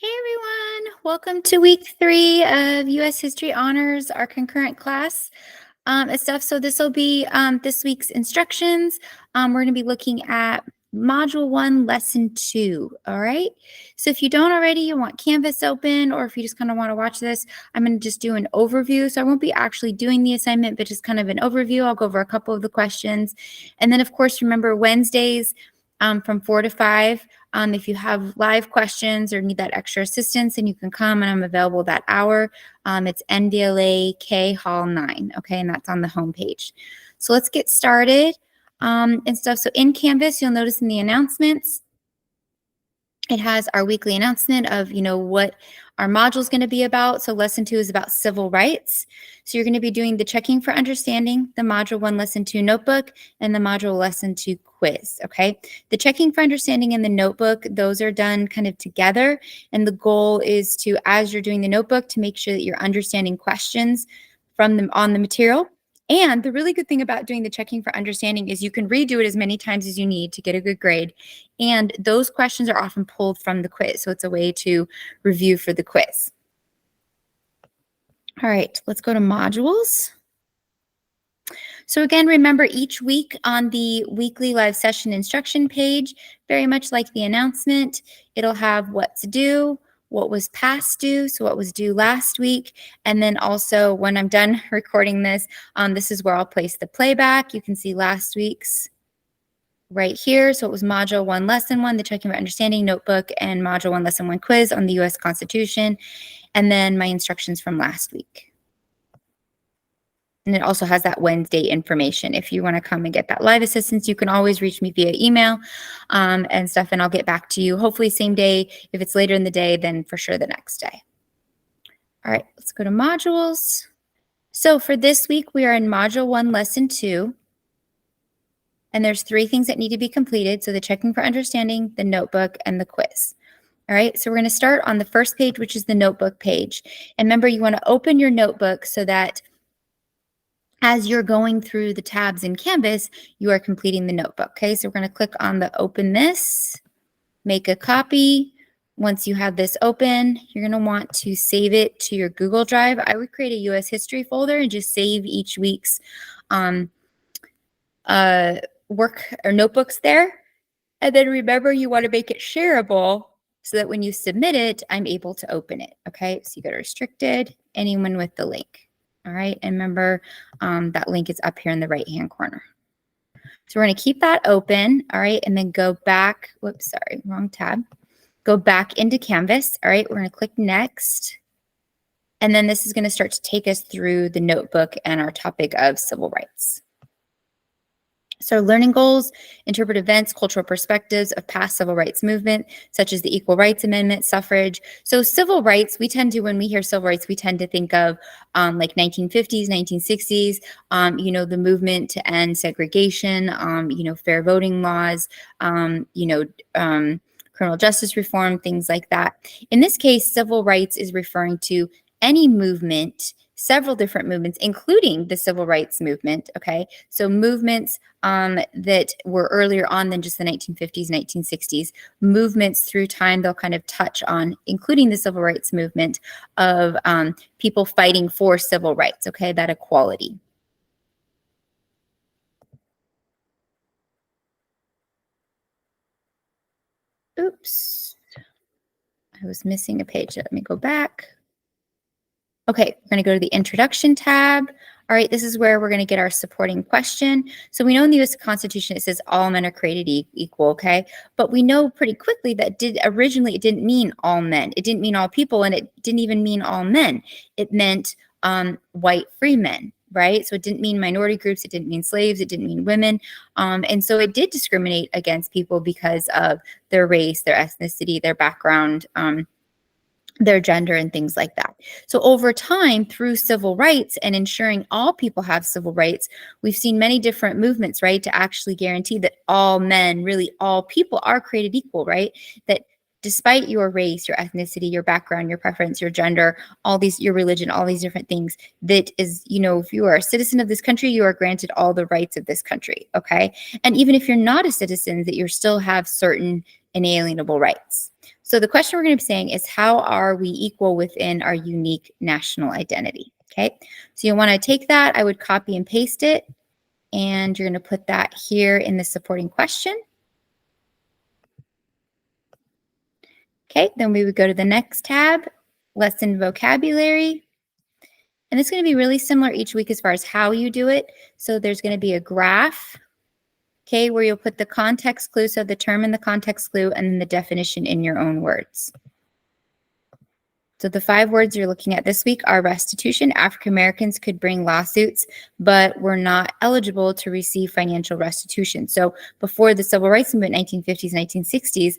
Hey everyone, welcome to week 3 of US History Honors, our concurrent class and stuff. So this will be this week's instructions. We're going to be looking at Module 1, Lesson 2, all right? So if you don't already, you want Canvas open, or if you just kind of want to watch this, I'm going to just do an overview. So I won't be actually doing the assignment, but just kind of an overview. I'll go over a couple of the questions. And then, of course, remember Wednesdays from 4 to 5. If you have live questions or need that extra assistance, then you can come, and I'm available that hour. It's NDLA K Hall 9, okay, and that's on the homepage. So let's get started and stuff. So in Canvas, you'll notice in the announcements, it has our weekly announcement of, what our module is going to be about. So lesson 2 is about civil rights. So you're going to be doing the checking for understanding, the module 1 lesson 2 notebook, and the module lesson 2 quiz. Okay. The checking for understanding and the notebook, those are done kind of together. And the goal is to, as you're doing the notebook, to make sure that you're understanding questions from them on the material. And the really good thing about doing the checking for understanding is you can redo it as many times as you need to get a good grade. And those questions are often pulled from the quiz. So it's a way to review for the quiz. All right, let's go to modules. So again, remember each week on the weekly live session instruction page, very much like the announcement, it'll have what's due, what was past due, so what was due last week, and then also when I'm done recording this, this is where I'll place the playback. You can see last week's right here. So it was Module 1, Lesson 1, the Checking for Understanding notebook, and Module 1, Lesson 1 quiz on the U.S. Constitution, and then my instructions from last week. And it also has that Wednesday information. If you want to come and get that live assistance, you can always reach me via email and stuff, and I'll get back to you. Hopefully same day. If it's later in the day, then for sure the next day. All right, let's go to modules. So for this week, we are in Module 1, Lesson 2. And there's 3 things that need to be completed. So the checking for understanding, the notebook, and the quiz. All right, so we're going to start on the first page, which is the notebook page. And remember, you want to open your notebook so that as you're going through the tabs in Canvas, you are completing the notebook, okay? So we're going to click on the open this, make a copy. Once you have this open, you're going to want to save it to your Google Drive. I would create a US history folder and just save each week's work or notebooks there. And then remember, you want to make it shareable so that when you submit it, I'm able to open it, okay? So you go to restricted, anyone with the link. All right, and remember that link is up here in the right-hand corner. So we're going to keep that open, all right, and then go back. Whoops, sorry, wrong tab. Go back into Canvas, all right. We're going to click Next, and then this is going to start to take us through the notebook and our topic of civil rights. So learning goals, interpret events, cultural perspectives of past civil rights movement, such as the Equal Rights Amendment, suffrage. So civil rights, we tend to, when we hear civil rights, we tend to think of like 1950s, 1960s, the movement to end segregation, fair voting laws, criminal justice reform, things like that. In this case, civil rights is referring to any movement, several different movements, including the civil rights movement, okay? So movements that were earlier on than just the 1950s, 1960s, movements through time they'll kind of touch on, including the civil rights movement of people fighting for civil rights, okay, that equality. Oops, I was missing a page. Let me go back. Okay, we're going to go to the introduction tab. All right, this is where we're going to get our supporting question. So we know in the U.S. Constitution it says all men are created equal, okay? But we know pretty quickly that originally it didn't mean all men. It didn't mean all people, and it didn't even mean all men. It meant white free men, right? So it didn't mean minority groups. It didn't mean slaves. It didn't mean women. And so it did discriminate against people because of their race, their ethnicity, their background, their gender, and things like that. So over time, through civil rights and ensuring all people have civil rights, we've seen many different movements, right, to actually guarantee that all men, really all people, are created equal, right? That despite your race, your ethnicity, your background, your preference, your gender, all these, your religion, all these different things, that is, if you are a citizen of this country, you are granted all the rights of this country, okay? And even if you're not a citizen, that you still have certain inalienable rights. So the question we're going to be saying is, how are we equal within our unique national identity? Okay, so you want to take that, I would copy and paste it, and you're going to put that here in the supporting question. Okay, then we would go to the next tab, lesson vocabulary. And it's going to be really similar each week as far as how you do it. So there's going to be a graph, okay, where you'll put the context clue, so the term in the context clue, and then the definition in your own words. So the 5 words you're looking at this week are restitution. African Americans could bring lawsuits, but were not eligible to receive financial restitution. So before the Civil Rights Movement, 1950s, 1960s,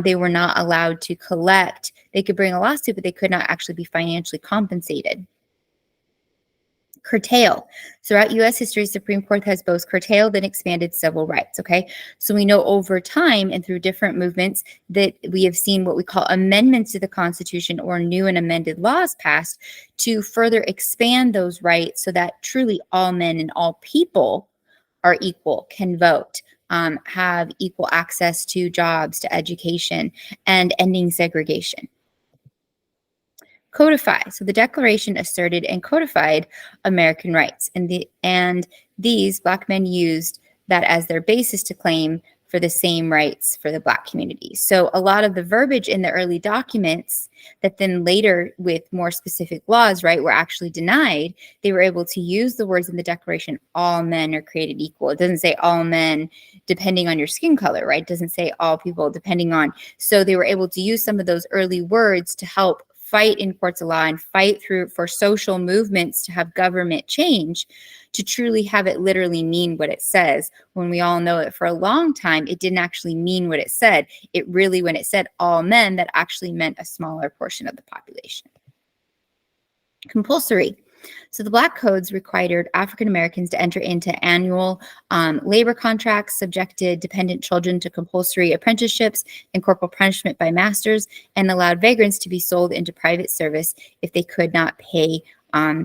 they were not allowed to collect. They could bring a lawsuit, but they could not actually be financially compensated. Curtail. Throughout U.S. history, Supreme Court has both curtailed and expanded civil rights, okay? So we know over time and through different movements that we have seen what we call amendments to the Constitution or new and amended laws passed to further expand those rights so that truly all men and all people are equal, can vote, have equal access to jobs, to education, and ending segregation. Codify. So the Declaration asserted and codified American rights, and these Black men used that as their basis to claim for the same rights for the Black community. So a lot of the verbiage in the early documents that then later, with more specific laws, right, were actually denied, they were able to use the words in the Declaration, all men are created equal. It doesn't say all men depending on your skin color, right? It doesn't say all people depending on. So they were able to use some of those early words to help fight in courts of law and fight through for social movements to have government change, to truly have it literally mean what it says, when we all know that for a long time it didn't actually mean what it said. It really, when it said all men, that actually meant a smaller portion of the population. Compulsory. So the Black codes required African Americans to enter into annual labor contracts, subjected dependent children to compulsory apprenticeships and corporal punishment by masters, and allowed vagrants to be sold into private service if they could not pay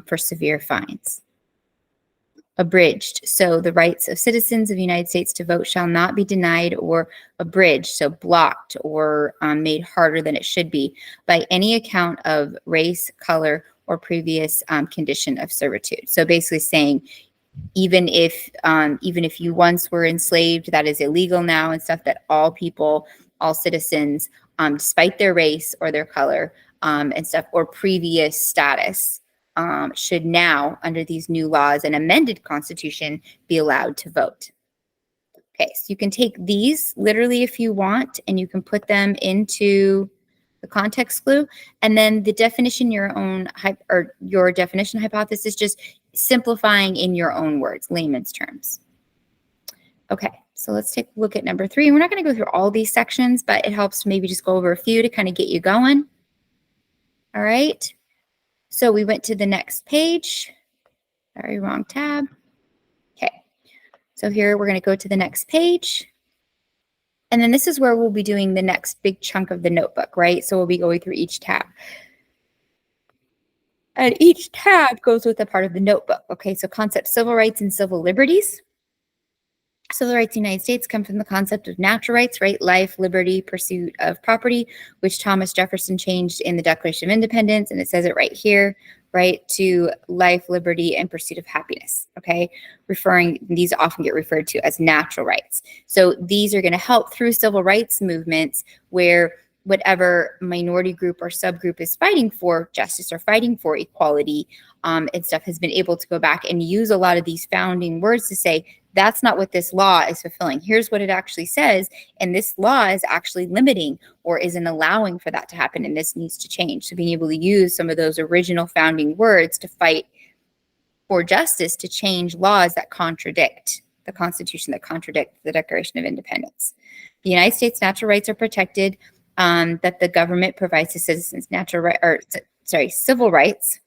for severe fines. Abridged. So the rights of citizens of the United States to vote shall not be denied or abridged, so blocked or made harder than it should be, by any account of race, color, or previous condition of servitude. So basically saying, even if you once were enslaved, that is illegal now, and stuff, that all people, all citizens, despite their race or their color and stuff, or previous status, should now, under these new laws and amended Constitution, be allowed to vote. Okay, so you can take these literally if you want, and you can put them into the context clue, and then the definition, your definition hypothesis, just simplifying in your own words, layman's terms. Okay, so let's take a look at number 3. We're not going to go through all these sections, but it helps to maybe just go over a few to kind of get you going. All right, so we went to the next page. Sorry, wrong tab. Okay, so here we're going to go to the next page. And then this is where we'll be doing the next big chunk of the notebook, right? So we'll be going through each tab. And each tab goes with a part of the notebook. Okay, so concept civil rights and civil liberties. Civil rights in the United States come from the concept of natural rights, right? Life, liberty, pursuit of property, which Thomas Jefferson changed in the Declaration of Independence. And it says it right here, right, to life, liberty, and pursuit of happiness, okay? These often get referred to as natural rights. So these are going to help through civil rights movements where whatever minority group or subgroup is fighting for justice or fighting for equality and stuff has been able to go back and use a lot of these founding words to say, that's not what this law is fulfilling. Here's what it actually says, and this law is actually limiting or isn't allowing for that to happen, and this needs to change. So being able to use some of those original founding words to fight for justice, to change laws that contradict the Constitution, that contradict the Declaration of Independence. The United States natural rights are protected, that the government provides to citizens civil rights.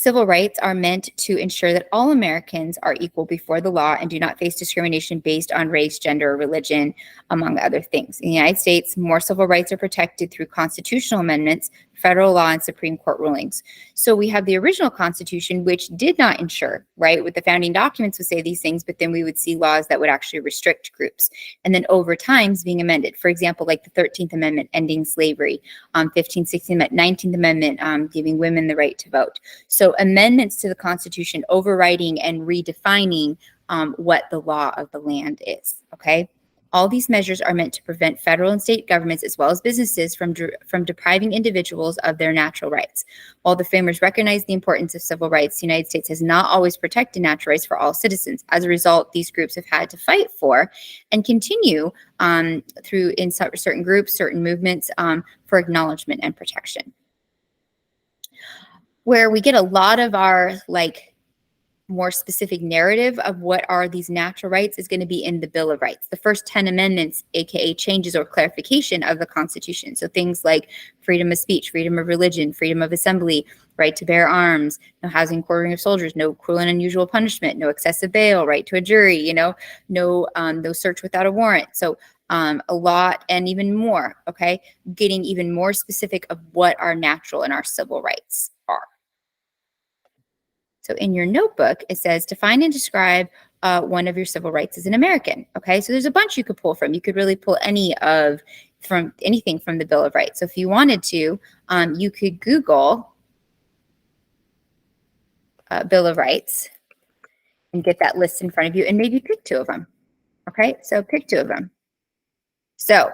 Civil rights are meant to ensure that all Americans are equal before the law and do not face discrimination based on race, gender, or religion, among other things. In the United States, more civil rights are protected through constitutional amendments, federal law, and Supreme Court rulings. So we have the original Constitution, which did not ensure, right? With the founding documents would say these things, but then we would see laws that would actually restrict groups. And then over time being amended. For example, like the 13th Amendment, ending slavery, 15th, 16th, 19th Amendment, giving women the right to vote. So amendments to the Constitution overriding and redefining what the law of the land is, okay? All these measures are meant to prevent federal and state governments as well as businesses from depriving individuals of their natural rights. While the framers recognized the importance of civil rights, the United States has not always protected natural rights for all citizens. As a result, these groups have had to fight for and continue through in certain groups, certain movements for acknowledgement and protection. Where we get a lot of our more specific narrative of what are these natural rights is going to be in the Bill of Rights, the first 10 amendments, aka changes or clarification of the Constitution. So things like freedom of speech, freedom of religion, freedom of assembly, right to bear arms, no housing, quartering of soldiers, no cruel and unusual punishment, no excessive bail, right to a jury, no search without a warrant. So a lot and even more, okay, getting even more specific of what our natural and our civil rights are. So in your notebook, it says define and describe one of your civil rights as an American. Okay, so there's a bunch you could pull from. You could really pull from anything from the Bill of Rights. So if you wanted to, you could Google Bill of Rights and get that list in front of you and maybe pick two of them. Okay, so pick two of them. So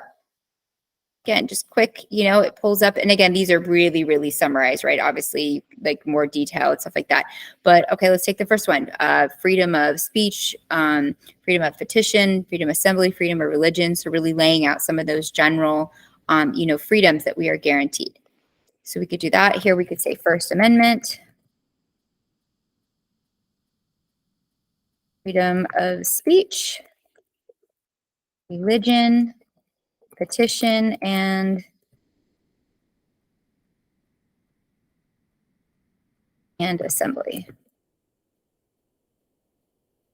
again, just quick, it pulls up. And again, these are really, really summarized, right? Obviously, like more detail and stuff like that. But okay, let's take the first one. Freedom of speech, freedom of petition, freedom of assembly, freedom of religion. So really laying out some of those general, freedoms that we are guaranteed. So we could do that. Here we could say First Amendment. Freedom of speech, religion, petition, and assembly.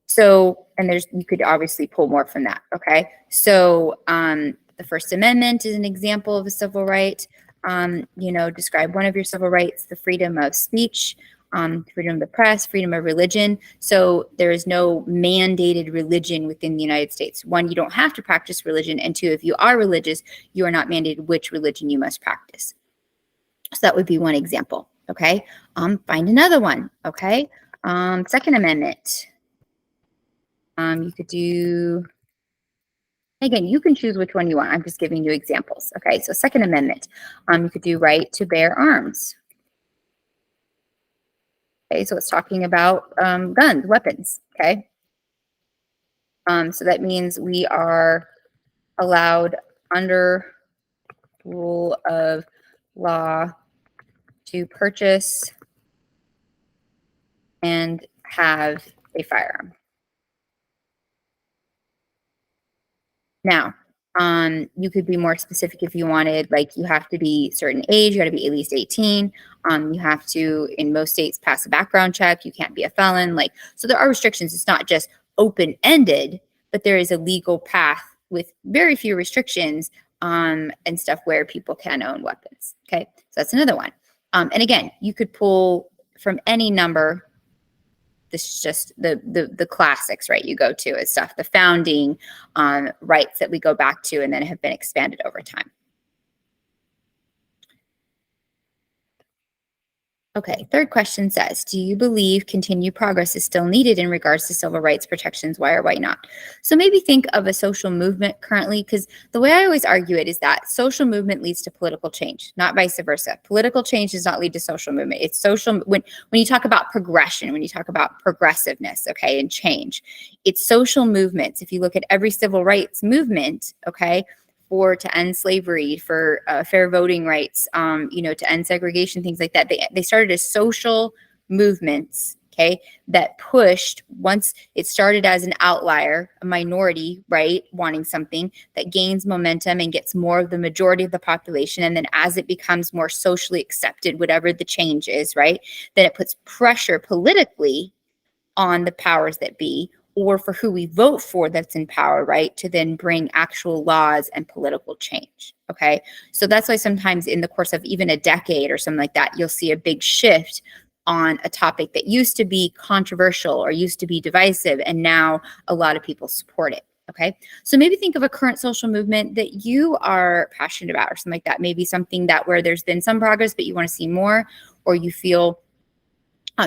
So, and you could obviously pull more from that, okay? So the First Amendment is an example of a civil right. Describe one of your civil rights, the freedom of speech, freedom of the press, freedom of religion. So there is no mandated religion within the United States. One, you don't have to practice religion. And two, if you are religious, you are not mandated which religion you must practice. So that would be one example, okay? Find another one, okay? Second Amendment. You could do, again, you can choose which one you want. I'm just giving you examples, okay? So Second Amendment. You could do right to bear arms. Okay, so it's talking about guns, weapons, okay? So that means we are allowed under rule of law to purchase and have a firearm. Now, you could be more specific if you wanted, like you have to be certain age, you got to be at least 18. You have to, in most states, pass a background check. You can't be a felon. So there are restrictions. It's not just open-ended, but there is a legal path with very few restrictions and stuff where people can own weapons. Okay, so that's another one. And again, you could pull from any number. This is just the classics, right? You go to is stuff, the founding rights that we go back to and then have been expanded over time. Okay, third question says, do you believe continued progress is still needed in regards to civil rights protections? Why or why not? So maybe think of a social movement currently, because the way I always argue it is that social movement leads to political change, not vice versa. Political change does not lead to social movement. It's social, when you talk about progression, when you talk about progressiveness, okay, and change, it's social movements. If you look at every civil rights movement, okay, to end slavery, for fair voting rights, to end segregation, things like that. They started as social movements, okay, that pushed, once it started as an outlier, a minority, right, wanting something that gains momentum and gets more of the majority of the population. And then as it becomes more socially accepted, whatever the change is, right, then it puts pressure politically on the powers that be, or for who we vote for that's in power, right, to then bring actual laws and political change. Okay. So that's why sometimes in the course of even a decade or something like that, you'll see a big shift on a topic that used to be controversial or used to be divisive, and now a lot of people support it. Okay. So maybe think of a current social movement that you are passionate about or something like that. Maybe something that where there's been some progress, but you want to see more, or you feel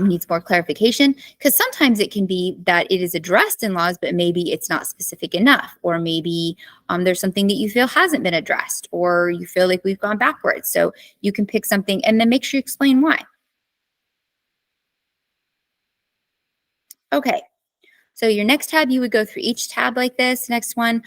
needs more clarification, because sometimes it can be that it is addressed in laws, but maybe it's not specific enough, or maybe there's something that you feel hasn't been addressed, or you feel like we've gone backwards. So you can pick something and then make sure you explain why. Okay. So your next tab, you would go through each tab like this. Next one,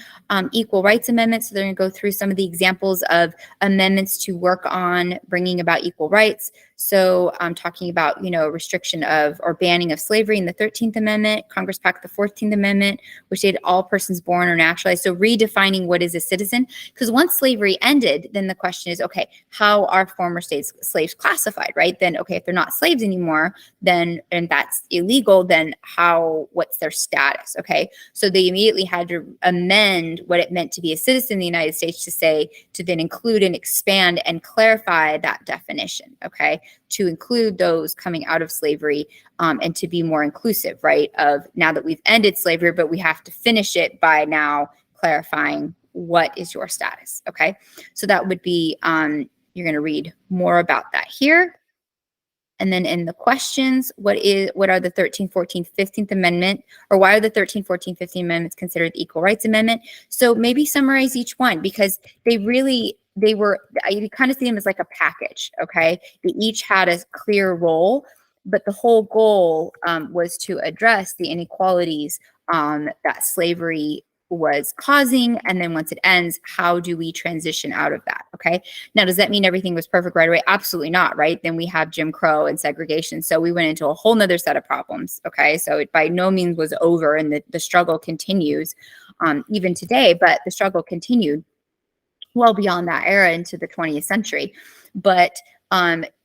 equal rights amendments. So they're going to go through some of the examples of amendments to work on bringing about equal rights. So I'm talking about, restriction of or banning of slavery in the 13th Amendment. Congress passed the 14th Amendment, which stated all persons born or naturalized. So redefining what is a citizen. Because once slavery ended, then the question is, okay, how are former slaves classified, right? Then, okay, if they're not slaves anymore, then, and that's illegal, then what's their status? Okay. So they immediately had to amend what it meant to be a citizen in the United States to then include and expand and clarify that definition. Okay. To include those coming out of slavery, and to be more inclusive, right? Of now that we've ended slavery, but we have to finish it by now clarifying what is your status. Okay. So that would be, you're going to read more about that here. And then in the questions, what are the 13th, 14th, 15th Amendment, or why are the 13th, 14th, 15th Amendments considered the Equal Rights Amendment? So maybe summarize each one, because you kind of see them as like a package, okay? They each had a clear role, but the whole goal was to address the inequalities that slavery was causing. And then once it ends, how do we transition out of that? Okay. Now, does that mean everything was perfect right away? Absolutely not, right? Then we have Jim Crow and segregation. So we went into a whole nother set of problems. Okay. So it by no means was over, and the struggle continues even today, but the struggle continued well beyond that era into the 20th century. But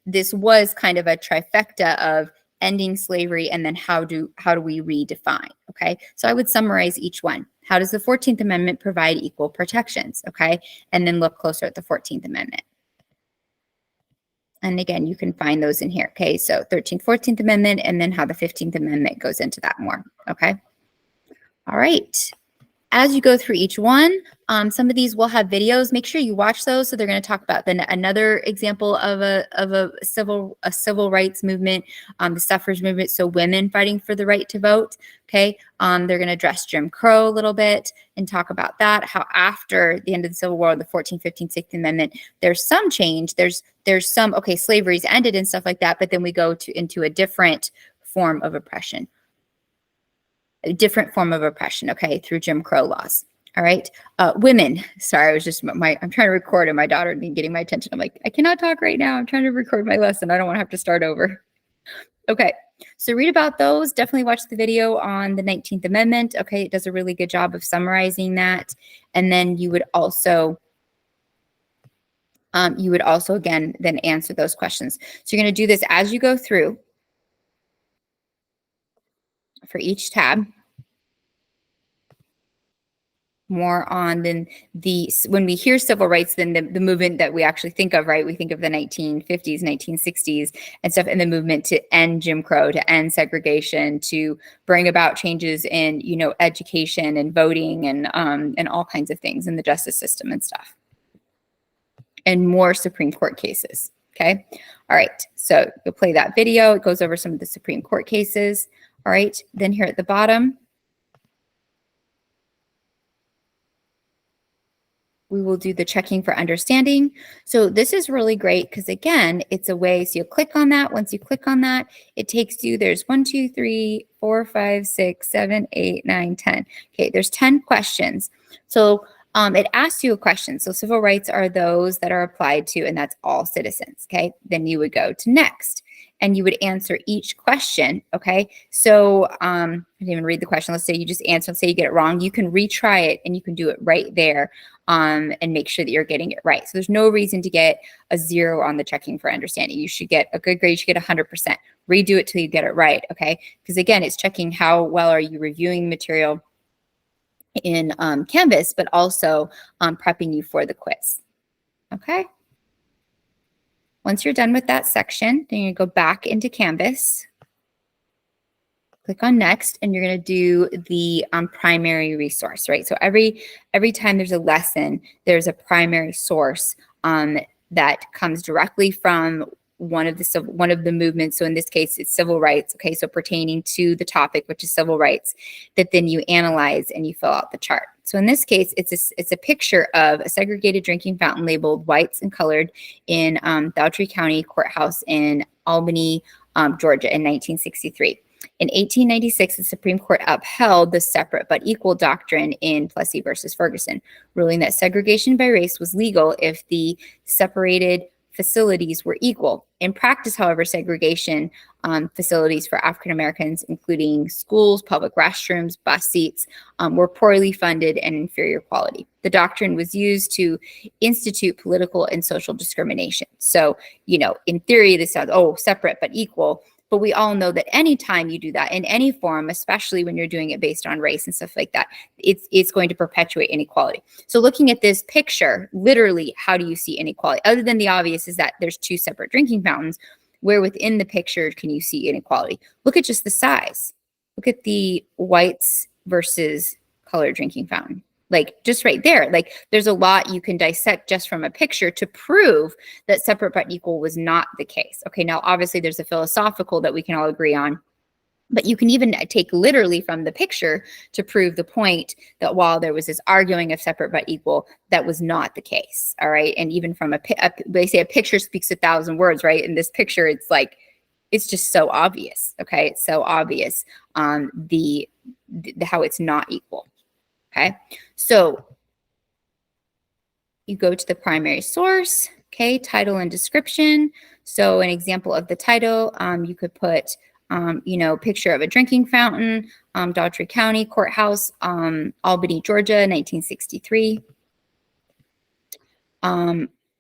this was kind of a trifecta of ending slavery, and then how do we redefine? Okay, so I would summarize each one. How does the 14th Amendment provide equal protections? Okay, and then look closer at the 14th Amendment. And again, you can find those in here. Okay, so 13th, 14th Amendment, and then how the 15th Amendment goes into that more. Okay, all right. As you go through each one, some of these will have videos. Make sure you watch those. So they're going to talk about another example of a civil rights movement, the suffrage movement. So women fighting for the right to vote. Okay, they're going to address Jim Crow a little bit and talk about that. How after the end of the Civil War, the 14th, 15th, 16th Amendment, there's some change. There's some slavery's ended and stuff like that. But then we go into a different form of oppression. A different form of oppression, okay, through Jim Crow laws. All right. Women. Sorry, I was just I'm trying to record, and my daughter getting my attention. I'm like, I cannot talk right now. I'm trying to record my lesson. I don't want to have to start over. Okay. So read about those. Definitely watch the video on the 19th Amendment. Okay. It does a really good job of summarizing that. And then you would also again then answer those questions. So you're going to do this as you go through for each tab. More on than when we hear civil rights, then the movement that we actually think of, right? We think of the 1950s, 1960s and stuff, and the movement to end Jim Crow, to end segregation, to bring about changes in, education and voting and all kinds of things in the justice system and stuff. And more Supreme Court cases. Okay. All right. So you'll play that video. It goes over some of the Supreme Court cases. All right. Then here at the bottom, we will do the checking for understanding. So this is really great because, again, it's a way, so you'll click on that. Once you click on that, it takes you, there's 1, 2, 3, 4, 5, 6, 7, 8, 9, 10. Okay, there's 10 questions. So it asks you a question. So civil rights are those that are applied to, and that's all citizens. Okay, then you would go to next. and you would answer each question. Okay. So I didn't even read the question. Let's say you just answer, let's say you get it wrong. You can retry it and you can do it right there and make sure that you're getting it right. So there's no reason to get a 0 on the checking for understanding. You should get a good grade. You should get 100%. Redo it till you get it right. Okay. Because again, it's checking how well are you reviewing the material in Canvas, but also prepping you for the quiz. Okay. Once you're done with that section, then you're going to go back into Canvas, click on next, and you're going to do the primary resource, right? So every time there's a lesson, there's a primary source that comes directly from one of the movements. So in this case, it's civil rights. Okay, so pertaining to the topic, which is civil rights, that then you analyze and you fill out the chart. So in this case, it's a picture of a segregated drinking fountain labeled whites and colored in Daughtry County Courthouse in Albany, Georgia in 1963. In 1896, the Supreme Court upheld the separate but equal doctrine in Plessy versus Ferguson, ruling that segregation by race was legal if the separated facilities were equal. In practice, however, segregation facilities for African Americans, including schools, public restrooms, bus seats, were poorly funded and inferior quality. The doctrine was used to institute political and social discrimination. So, in theory, this sounds, separate but equal. But we all know that anytime you do that in any form, especially when you're doing it based on race and stuff like that, it's going to perpetuate inequality. So looking at this picture, literally, how do you see inequality? Other than the obvious is that there's 2 separate drinking fountains, where within the picture can you see inequality? Look at just the size. Look at the whites versus colored drinking fountain. Like just right there, like there's a lot you can dissect just from a picture to prove that separate but equal was not the case. Okay, now obviously there's a philosophical that we can all agree on, but you can even take literally from the picture to prove the point that while there was this arguing of separate but equal, that was not the case. All right, and even from they say a picture speaks 1,000 words, right? In this picture, it's like, it's just so obvious. Okay, it's so obvious the how it's not equal. Okay, so you go to the primary source, okay, title and description. So an example of the title, you could put, picture of a drinking fountain, Daughtry County Courthouse, Albany, Georgia, 1963.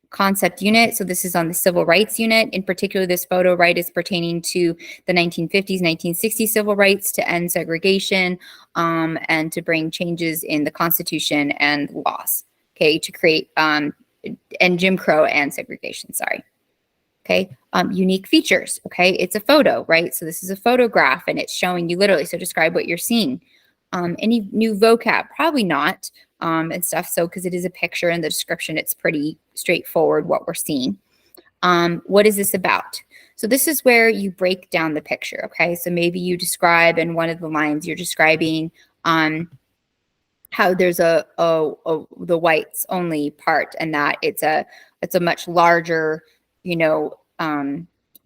Concept unit. So this is on the civil rights unit. In particular, this photo, right, is pertaining to the 1950s, 1960s civil rights to end segregation and to bring changes in the Constitution and laws, okay, to create and Jim Crow and segregation, sorry. Okay, unique features, okay, it's a photo, right? So this is a photograph and it's showing you literally, so describe what you're seeing. Any new vocab? Probably not. And stuff. So, because it is a picture in the description, it's pretty straightforward what we're seeing. What is this about? So this is where you break down the picture. Okay. So maybe you describe in one of the lines, you're describing how there's the whites only part and that it's a much larger,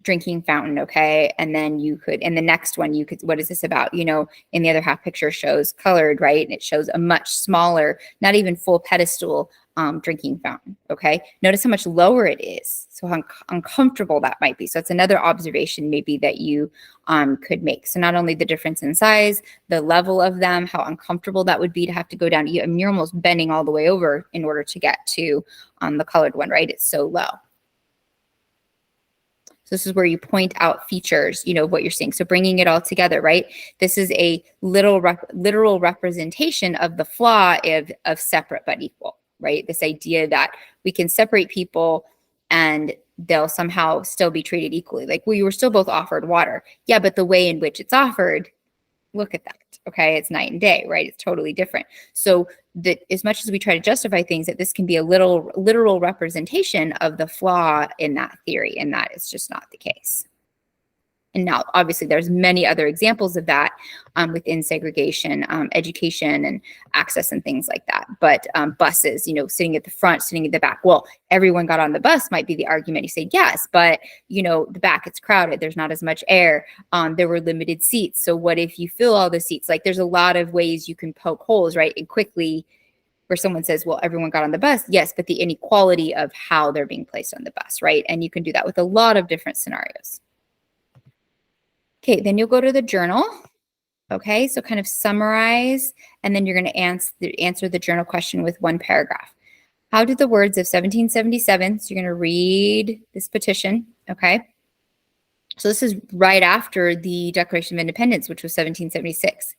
drinking fountain. Okay. And then you could, in the next one, you could, what is this about? In the other half picture shows colored, right? And it shows a much smaller, not even full pedestal drinking fountain. Okay. Notice how much lower it is. So how uncomfortable that might be. So it's another observation maybe that you could make. So not only the difference in size, the level of them, how uncomfortable that would be to have to go down. You're almost bending all the way over in order to get to the colored one, right? It's so low. So this is where you point out features, what you're seeing. So bringing it all together, right? This is a literal representation of the flaw of separate but equal, right? This idea that we can separate people and they'll somehow still be treated equally. Like, well, you were still both offered water. Yeah, but the way in which it's offered, look at that. Okay, it's night and day, right? It's totally different. So that as much as we try to justify things, that this can be a literal representation of the flaw in that theory, and that is just not the case. And now, obviously, there's many other examples of that within segregation, education and access and things like that. But buses, sitting at the front, sitting at the back. Well, everyone got on the bus might be the argument. You say, yes, but, the back, it's crowded. There's not as much air. There were limited seats. So what if you fill all the seats? Like, there's a lot of ways you can poke holes, right? And quickly, where someone says, well, everyone got on the bus. Yes, but the inequality of how they're being placed on the bus, right? And you can do that with a lot of different scenarios. Okay, then you'll go to the journal. Okay, so kind of summarize, and then you're going to answer the journal question with one paragraph. How did the words of 1777, so you're going to read this petition, okay? So this is right after the Declaration of Independence, which was 1776.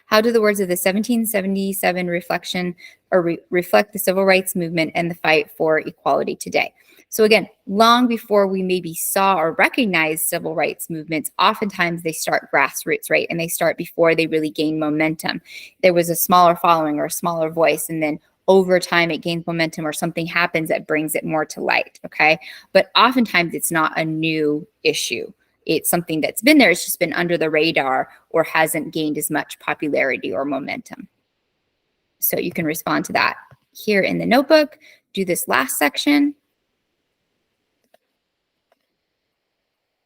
How do the words of the 1777 reflection or reflect the civil rights movement and the fight for equality today? So again, long before we maybe saw or recognized civil rights movements, oftentimes they start grassroots, right? And they start before they really gain momentum. There was a smaller following or a smaller voice, and then over time it gains momentum or something happens that brings it more to light, okay? But oftentimes it's not a new issue. It's something that's been there. It's just been under the radar or hasn't gained as much popularity or momentum. So you can respond to that here in the notebook. Do this last section.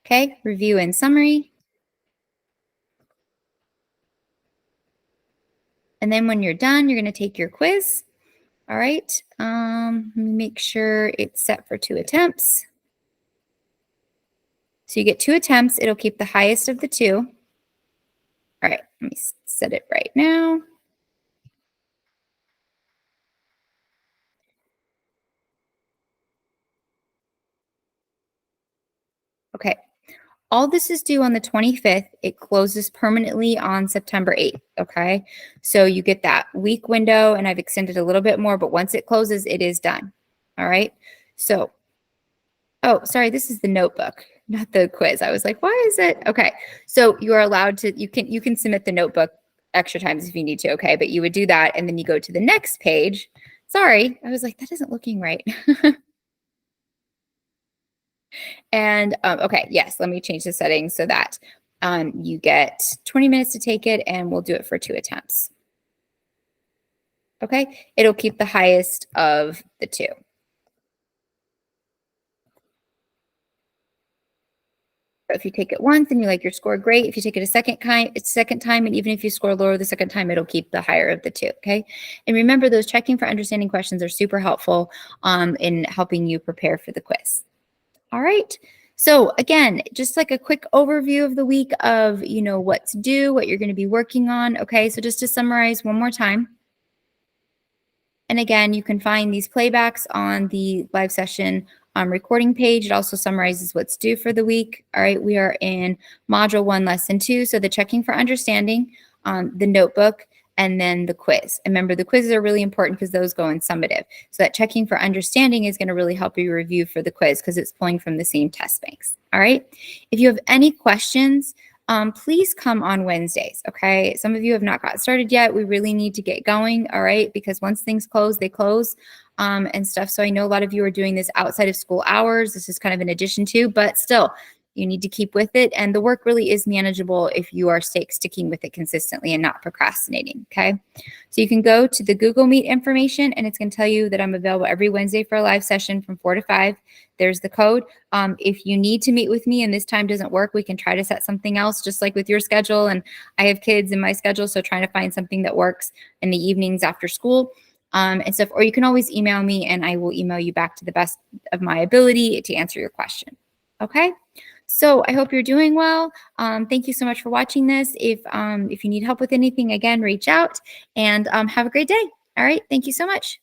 Okay, review and summary. And then when you're done, you're going to take your quiz. All right, let me make sure it's set for 2 attempts. So you get 2 attempts. It'll keep the highest of the 2. All right, let me set it right now. Okay, all this is due on the 25th. It closes permanently on September 8th, okay? So you get that week window, and I've extended a little bit more, but once it closes, it is done, all right? So, oh, sorry, this is the notebook, not the quiz. I was like, why is it? Okay, so you are allowed to, you can submit the notebook extra times if you need to, okay? But you would do that, and then you go to the next page. Sorry, I was like, that isn't looking right. And okay, yes, let me change the settings so that you get 20 minutes to take it, and we'll do it for 2 attempts. Okay, it'll keep the highest of the 2. So if you take it once and you like your score, great. If you take it a second time, and even if you score lower the second time, it'll keep the higher of the 2. Okay, and remember, those checking for understanding questions are super helpful in helping you prepare for the quiz. All right. So again, just like a quick overview of the week of, what to do, what you're going to be working on. Okay. So just to summarize one more time. And again, you can find these playbacks on the live session recording page. It also summarizes what's due for the week. All right. We are in module 1, lesson 2. So the checking for understanding, the notebook, and then the quiz. And remember, the quizzes are really important because those go in summative. So that checking for understanding is going to really help you review for the quiz because it's pulling from the same test banks. All right. If you have any questions, please come on Wednesdays. Okay. Some of you have not got started yet. We really need to get going. All right. Because once things close, they close and stuff. So I know a lot of you are doing this outside of school hours. This is kind of an addition to, but still, you need to keep with it. And the work really is manageable if you are sticking with it consistently and not procrastinating, okay? So you can go to the Google Meet information, and it's going to tell you that I'm available every Wednesday for a live session from 4 to 5. There's the code. If you need to meet with me and this time doesn't work, we can try to set something else, just like with your schedule. And I have kids in my schedule, so trying to find something that works in the evenings after school and stuff. Or you can always email me, and I will email you back to the best of my ability to answer your question, okay? So I hope you're doing well. Thank you so much for watching this. If you need help with anything, again, reach out, and have a great day. All right. Thank you so much.